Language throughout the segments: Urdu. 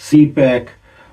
CPEC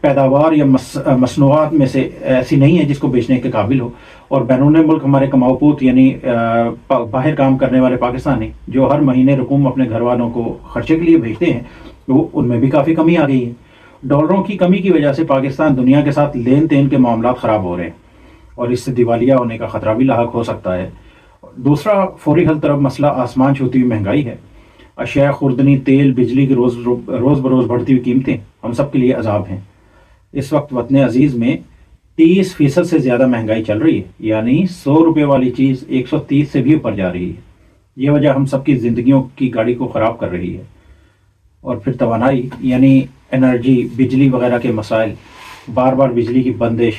پیداوار یا مصنوعات میں سے ایسی نہیں ہے جس کو بیچنے کے قابل ہو، اور بیرون ملک ہمارے کماؤ پوت یعنی باہر کام کرنے والے پاکستانی جو ہر مہینے رقوم اپنے گھر والوں کو خرچے کے لیے بھیجتے ہیں، وہ ان میں بھی کافی کمی آ گئی ہے۔ ڈالروں کی کمی کی وجہ سے پاکستان دنیا کے ساتھ لین دین کے معاملات خراب ہو رہے ہیں، اور اس سے دیوالیہ ہونے کا خطرہ بھی لاحق ہو سکتا ہے۔ دوسرا فوری حل طلب مسئلہ آسمان چھوتی ہوئی مہنگائی ہے۔ اشیاء خوردنی، تیل، بجلی کی روز بروز بڑھتی ہوئی قیمتیں ہم سب کے لیے عذاب ہیں۔ اس وقت وطن عزیز میں 30% سے زیادہ مہنگائی چل رہی ہے، یعنی 100 روپے والی چیز 130 سے بھی اوپر جا رہی ہے۔ یہ وجہ ہم سب کی زندگیوں کی گاڑی کو خراب کر رہی ہے۔ اور پھر توانائی یعنی انرجی، بجلی وغیرہ کے مسائل، بار بار بجلی کی بندش،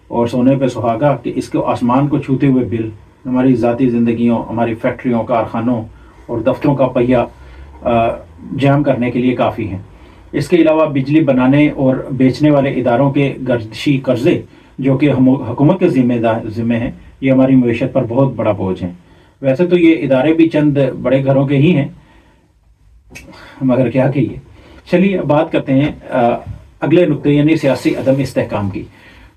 اور سونے پہ سہاگا کہ اس کو آسمان کو چھوتے ہوئے بل ہماری ذاتی زندگیوں، ہماری فیکٹریوں، کارخانوں اور دفتروں کا پہیہ جام کرنے کے لیے کافی ہیں۔ اس کے علاوہ بجلی بنانے اور بیچنے والے اداروں کے گردشی قرضے جو کہ حکومت کے ذمہ ہیں، یہ ہماری معیشت پر بہت بڑا بوجھ ہیں۔ ویسے تو یہ ادارے بھی چند بڑے گھروں کے ہی ہیں، مگر کیا کہیے۔ چلیے بات کرتے ہیں اگلے نقطے یعنی سیاسی عدم استحکام کی۔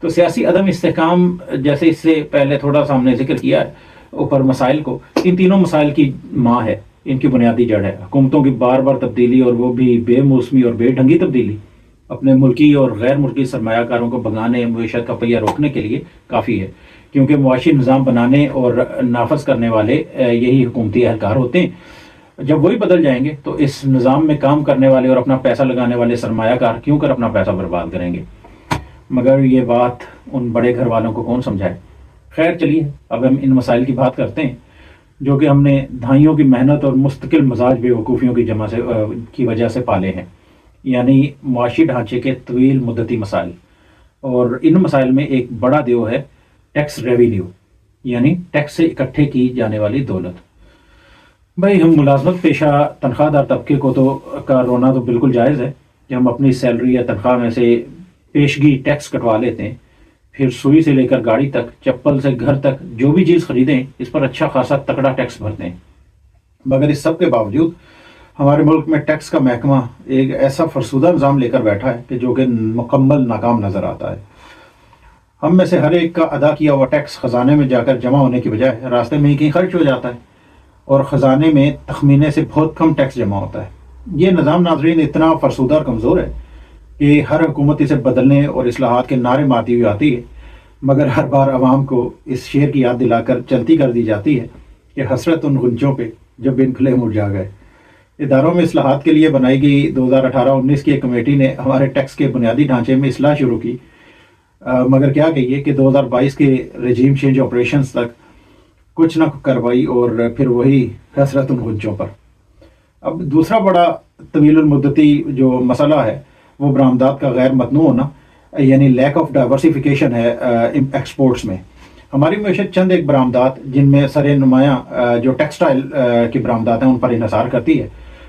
تو سیاسی عدم استحکام، جیسے اس سے پہلے تھوڑا سا ہم نے ذکر کیا ہے اوپر مسائل کو، ان تینوں مسائل کی ماں ہے، ان کی بنیادی جڑ ہے حکومتوں کی بار بار تبدیلی، اور وہ بھی بے موسمی اور بے ڈھنگی تبدیلی، اپنے ملکی اور غیر ملکی سرمایہ کاروں کو بھگانے، معیشت کا پہیہ روکنے کے لیے کافی ہے، کیونکہ معاشی نظام بنانے اور نافذ کرنے والے یہی حکومتی اہلکار ہوتے ہیں۔ جب وہی بدل جائیں گے تو اس نظام میں کام کرنے والے اور اپنا پیسہ لگانے والے سرمایہ کار کیوں کر اپنا پیسہ برباد کریں گے؟ مگر یہ بات ان بڑے گھر والوں کو کون سمجھائے؟ خیر چلیے اب ہم ان مسائل کی بات کرتے ہیں جو کہ ہم نے دہائیوں کی محنت اور مستقل مزاج بے وقوفیوں کی وجہ سے پالے ہیں، یعنی معاشی ڈھانچے کے طویل مدتی مسائل۔ اور ان مسائل میں ایک بڑا دیو ہے ٹیکس ریوینیو، یعنی ٹیکس سے اکٹھے کی جانے والی دولت۔ بھائی ہم ملازمت پیشہ تنخواہ دار طبقے کو کا رونا تو بالکل جائز ہے کہ ہم اپنی سیلری یا تنخواہ میں سے پیشگی ٹیکس کٹوا لیتے ہیں، پھر سوئی سے لے کر گاڑی تک، چپل سے گھر تک جو بھی چیز خریدیں اس پر اچھا خاصا تکڑا ٹیکس بھرتے ہیں۔ مگر اس سب کے باوجود ہمارے ملک میں ٹیکس کا محکمہ ایک ایسا فرسودہ نظام لے کر بیٹھا ہے جو کہ مکمل ناکام نظر آتا ہے۔ ہم میں سے ہر ایک کا ادا کیا ہوا ٹیکس خزانے میں جا کر جمع ہونے کی بجائے راستے میں ہی کہیں خرچ ہو جاتا ہے، اور خزانے میں تخمینے سے بہت کم ٹیکس جمع ہوتا ہے۔ یہ نظام ناظرین اتنا فرسودہ اور کمزور ہے کہ ہر حکومت اسے بدلنے اور اصلاحات کے نعرے مارتی ہوئی آتی ہے، مگر ہر بار عوام کو اس شعر کی یاد دلا کر چلتی کر دی جاتی ہے کہ حسرت ان غنچوں پہ جب ان کھلے مرجھا گئے۔ اداروں میں اصلاحات کے لیے بنائی گئی 2018-19 کی ایک کمیٹی نے ہمارے ٹیکس کے بنیادی ڈھانچے میں اصلاح شروع کی، مگر کیا کہیے کہ 2022 کے رجیم چینج آپریشنز تک کچھ نہ کروائی، اور پھر وہی حسرت ان غنچوں پر۔ اب دوسرا بڑا طویل المدتی جو مسئلہ ہے وہ برآمدات کا غیر متنوع ہونا، یعنی لیک آف ڈائیورسیفیکیشن ہے ایکسپورٹس میں۔ ہماری معیشت چند ایک برآمدات جن میں سر نمایاں جو ٹیکسٹائل کی برآمدات ہیں ان پر انحصار کرتی ہے،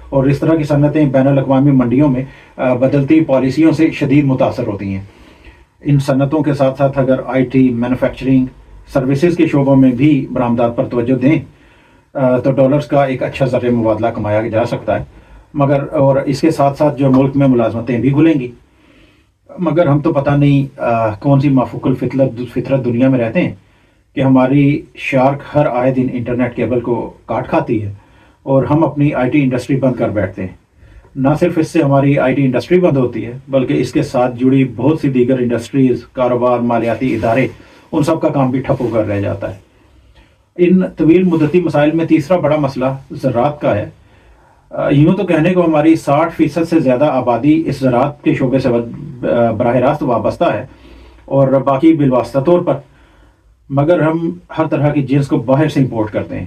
اور اس طرح کی صنعتیں بین الاقوامی منڈیوں میں بدلتی پالیسیوں سے شدید متاثر ہوتی ہیں۔ ان صنعتوں کے ساتھ ساتھ اگر آئی ٹی، مینوفیکچرنگ، سروسز کے شعبوں میں بھی برآمدات پر توجہ دیں تو ڈالرز کا ایک اچھا زر مبادلہ کمایا جا سکتا ہے، مگر اور اس کے ساتھ ساتھ جو ملک میں ملازمتیں بھی کھلیں گی۔ مگر ہم تو پتہ نہیں کون سی مافوق الفطرت دنیا میں رہتے ہیں کہ ہماری شارک ہر آئے دن انٹرنیٹ کیبل کو کاٹ کھاتی ہے اور ہم اپنی آئی ٹی انڈسٹری بند کر بیٹھتے ہیں۔ نہ صرف اس سے ہماری آئی ٹی انڈسٹری بند ہوتی ہے بلکہ اس کے ساتھ جڑی بہت سی دیگر انڈسٹریز، کاروبار، مالیاتی ادارے، ان سب کا کام بھی ٹھپ ہو کر رہ جاتا ہے۔ ان طویل مدتی مسائل میں تیسرا بڑا مسئلہ زراعت کا ہے۔ یوں تو کہنے کو ہماری 60% سے زیادہ آبادی اس زراعت کے شعبے سے براہ راست وابستہ ہے، اور باقی بالواسطہ طور پر، مگر ہم ہر طرح کی جنس کو باہر سے امپورٹ کرتے ہیں۔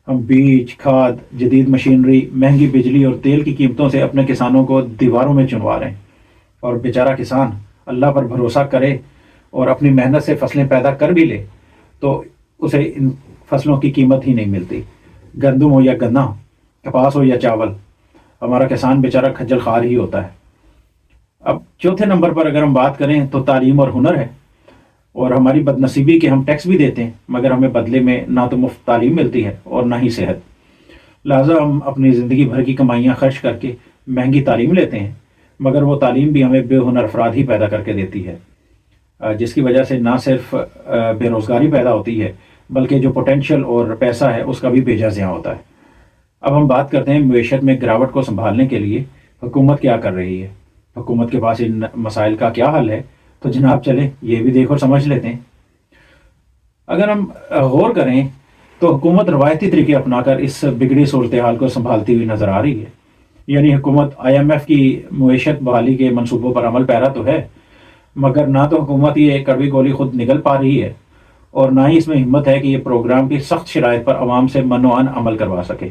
ہم بیج، کھاد، جدید مشینری، مہنگی بجلی اور تیل کی قیمتوں سے اپنے کسانوں کو دیواروں میں چنوا رہے ہیں، اور بیچارہ کسان اللہ پر بھروسہ کرے اور اپنی محنت سے فصلیں پیدا کر بھی لے تو اسے ان فصلوں کی قیمت ہی نہیں ملتی۔ گندم ہو یا گنا، کپاس ہو یا چاول، ہمارا کسان بیچارہ کھجل خوار ہی ہوتا ہے۔ اب چوتھے نمبر پر اگر ہم بات کریں تو تعلیم اور ہنر ہے، اور ہماری بدنصیبی کہ ہم ٹیکس بھی دیتے ہیں مگر ہمیں بدلے میں نہ تو مفت تعلیم ملتی ہے اور نہ ہی صحت۔ لہٰذا ہم اپنی زندگی بھر کی کمائیاں خرچ کر کے مہنگی تعلیم لیتے ہیں، مگر وہ تعلیم بھی ہمیں بے ہنر افراد ہی پیدا کر کے دیتی ہے، جس کی وجہ سے نہ صرف بے روزگاری پیدا ہوتی ہے بلکہ جو پوٹینشیل اور پیسہ ہے اس کا بھی بے جا ضیاع ہوتا ہے۔ اب ہم بات کرتے ہیں معیشت میں گراوٹ کو سنبھالنے کے لیے حکومت کیا کر رہی ہے، حکومت کے پاس ان مسائل کا کیا حل ہے۔ تو جناب چلیں یہ بھی دیکھ اور سمجھ لیتے ہیں۔ اگر ہم غور کریں تو حکومت روایتی طریقے اپنا کر اس بگڑی صورتحال کو سنبھالتی ہوئی نظر آ رہی ہے۔ یعنی حکومت IMF کی معیشت بحالی کے منصوبوں پر عمل پیرا تو ہے، مگر نہ تو حکومت یہ کڑوی گولی خود نگل پا رہی ہے اور نہ ہی اس میں ہمت ہے کہ یہ پروگرام کی سخت شرائط پر عوام سے منوعن عمل کروا سکے۔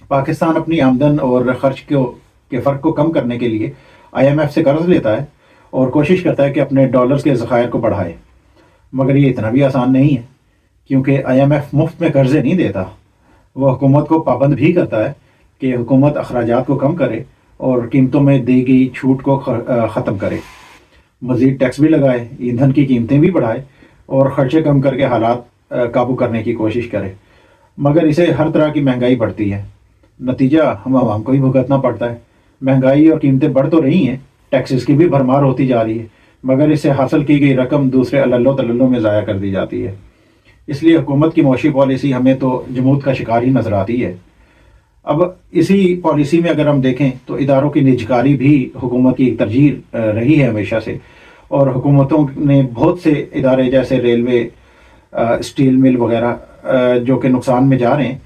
پاکستان اپنی آمدن اور خرچ کے فرق کو کم کرنے کے لیے IMF سے قرض لیتا ہے اور کوشش کرتا ہے کہ اپنے ڈالرز کے ذخائر کو بڑھائے، مگر یہ اتنا بھی آسان نہیں ہے، کیونکہ IMF مفت میں قرضے نہیں دیتا، وہ حکومت کو پابند بھی کرتا ہے کہ حکومت اخراجات کو کم کرے اور قیمتوں میں دی گئی چھوٹ کو ختم کرے، مزید ٹیکس بھی لگائے، ایندھن کی قیمتیں بھی بڑھائے اور خرچے کم کر کے حالات قابو کرنے کی کوشش کرے، مگر اسے ہر طرح کی مہنگائی بڑھتی ہے۔ نتیجہ ہم عوام کو ہی بھگتنا پڑتا ہے۔ مہنگائی اور قیمتیں بڑھ تو رہی ہیں، ٹیکسز کی بھی بھرمار ہوتی جا رہی ہے، مگر اس سے حاصل کی گئی رقم دوسرے عللوں تللوں میں ضائع کر دی جاتی ہے۔ اس لیے حکومت کی معاشی پالیسی ہمیں تو جمود کا شکار ہی نظر آتی ہے۔ اب اسی پالیسی میں اگر ہم دیکھیں تو اداروں کی نجکاری بھی حکومت کی ایک ترجیح رہی ہے ہمیشہ سے، اور حکومتوں نے بہت سے ادارے جیسے ریلوے، اسٹیل مل وغیرہ جو کہ نقصان میں جا رہے ہیں،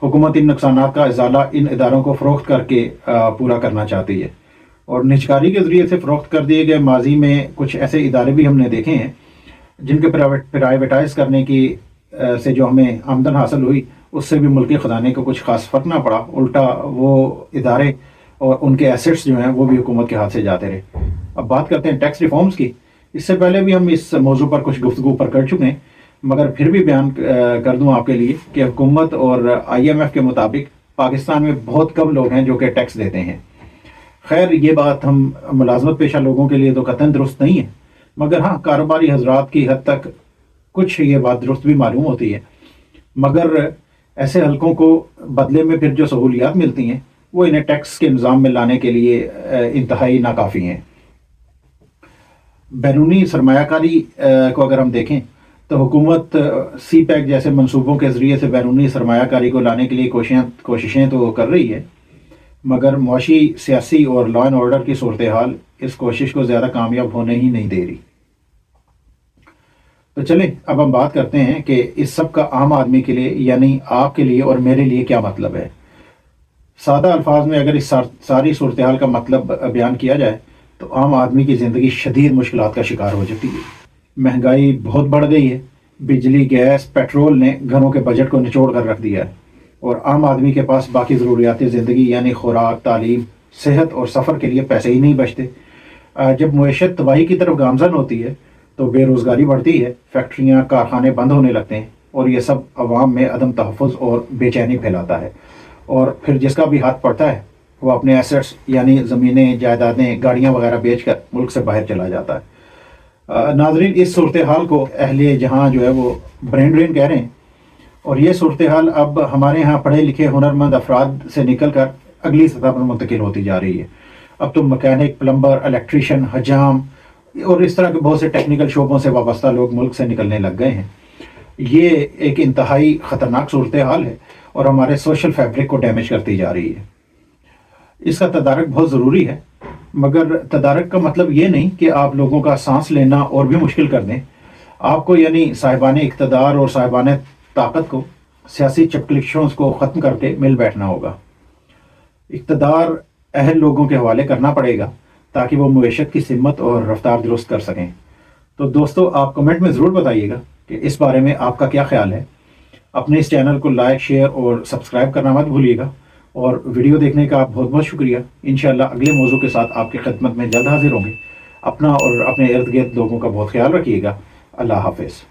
حکومت ان نقصانات کا ازالہ ان اداروں کو فروخت کر کے پورا کرنا چاہتی ہے، اور نجکاری کے ذریعے سے فروخت کر دیے گئے ماضی میں کچھ ایسے ادارے بھی ہم نے دیکھے ہیں جن کے پرائیویٹائز کرنے کی سے جو ہمیں آمدن حاصل ہوئی اس سے بھی ملکی خزانے کو کچھ خاص فرق نہ پڑا، الٹا وہ ادارے اور ان کے ایسٹس جو ہیں وہ بھی حکومت کے ہاتھ سے جاتے رہے۔ اب بات کرتے ہیں ٹیکس ریفارمز کی۔ اس سے پہلے بھی ہم اس موضوع پر کچھ گفتگو پر کر چکے ہیں، مگر پھر بھی بیان کر دوں آپ کے لیے کہ حکومت اور IMF کے مطابق پاکستان میں بہت کم لوگ ہیں جو کہ ٹیکس دیتے ہیں۔ خیر یہ بات ہم ملازمت پیشہ لوگوں کے لیے تو قطعاً درست نہیں ہے، مگر ہاں کاروباری حضرات کی حد تک کچھ یہ بات درست بھی معلوم ہوتی ہے، مگر ایسے حلقوں کو بدلے میں پھر جو سہولیات ملتی ہیں وہ انہیں ٹیکس کے نظام میں لانے کے لیے انتہائی ناکافی ہیں۔ بیرونی سرمایہ کاری کو اگر ہم دیکھیں تو حکومت CPEC جیسے منصوبوں کے ذریعے سے بیرونی سرمایہ کاری کو لانے کے لیے کوششیں تو کر رہی ہے، مگر معاشی، سیاسی اور لا اینڈ آرڈر کی صورتحال اس کوشش کو زیادہ کامیاب ہونے ہی نہیں دے رہی۔ تو چلیں اب ہم بات کرتے ہیں کہ اس سب کا عام آدمی کے لیے یعنی آپ کے لیے اور میرے لیے کیا مطلب ہے۔ سادہ الفاظ میں اگر اس ساری صورتحال کا مطلب بیان کیا جائے تو عام آدمی کی زندگی شدید مشکلات کا شکار ہو جاتی ہے۔ مہنگائی بہت بڑھ گئی ہے، بجلی، گیس، پیٹرول نے گھروں کے بجٹ کو نچوڑ کر رکھ دیا ہے، اور عام آدمی کے پاس باقی ضروریات زندگی یعنی خوراک، تعلیم، صحت اور سفر کے لیے پیسے ہی نہیں بچتے۔ جب معیشت تباہی کی طرف گامزن ہوتی ہے تو بے روزگاری بڑھتی ہے، فیکٹریاں، کارخانے بند ہونے لگتے ہیں، اور یہ سب عوام میں عدم تحفظ اور بے چینی پھیلاتا ہے، اور پھر جس کا بھی ہاتھ پڑتا ہے وہ اپنے ایسٹس یعنی زمینیں، جائیدادیں، گاڑیاں وغیرہ بیچ کر ملک سے باہر چلا جاتا ہے۔ ناظرین اس صورتحال کو اہل جہاں جو ہے وہ برین ڈرین کہہ رہے ہیں، اور یہ صورتحال اب ہمارے ہاں پڑھے لکھے ہنرمند افراد سے نکل کر اگلی سطح پر منتقل ہوتی جا رہی ہے۔ اب تو مکینک، پلمبر، الیکٹریشین، حجام اور اس طرح کے بہت سے ٹیکنیکل شعبوں سے وابستہ لوگ ملک سے نکلنے لگ گئے ہیں۔ یہ ایک انتہائی خطرناک صورتحال ہے اور ہمارے سوشل فیبرک کو ڈیمیج کرتی جا رہی ہے۔ اس کا تدارک بہت ضروری ہے، مگر تدارک کا مطلب یہ نہیں کہ آپ لوگوں کا سانس لینا اور بھی مشکل کر دیں۔ آپ کو یعنی صاحبان اقتدار اور صاحبان طاقت کو، سیاسی چپکلشوں کو ختم کر کے مل بیٹھنا ہوگا۔ اقتدار اہل لوگوں کے حوالے کرنا پڑے گا تاکہ وہ معیشت کی سمت اور رفتار درست کر سکیں۔ تو دوستو آپ کمنٹ میں ضرور بتائیے گا کہ اس بارے میں آپ کا کیا خیال ہے۔ اپنے اس چینل کو لائک، شیئر اور سبسکرائب کرنا مت بھولیے گا، اور ویڈیو دیکھنے کا بہت بہت شکریہ۔ انشاءاللہ اگلے موضوع کے ساتھ آپ کی خدمت میں جلد حاضر ہوں گے۔ اپنا اور اپنے ارد گرد لوگوں کا بہت خیال رکھیے گا۔ اللہ حافظ۔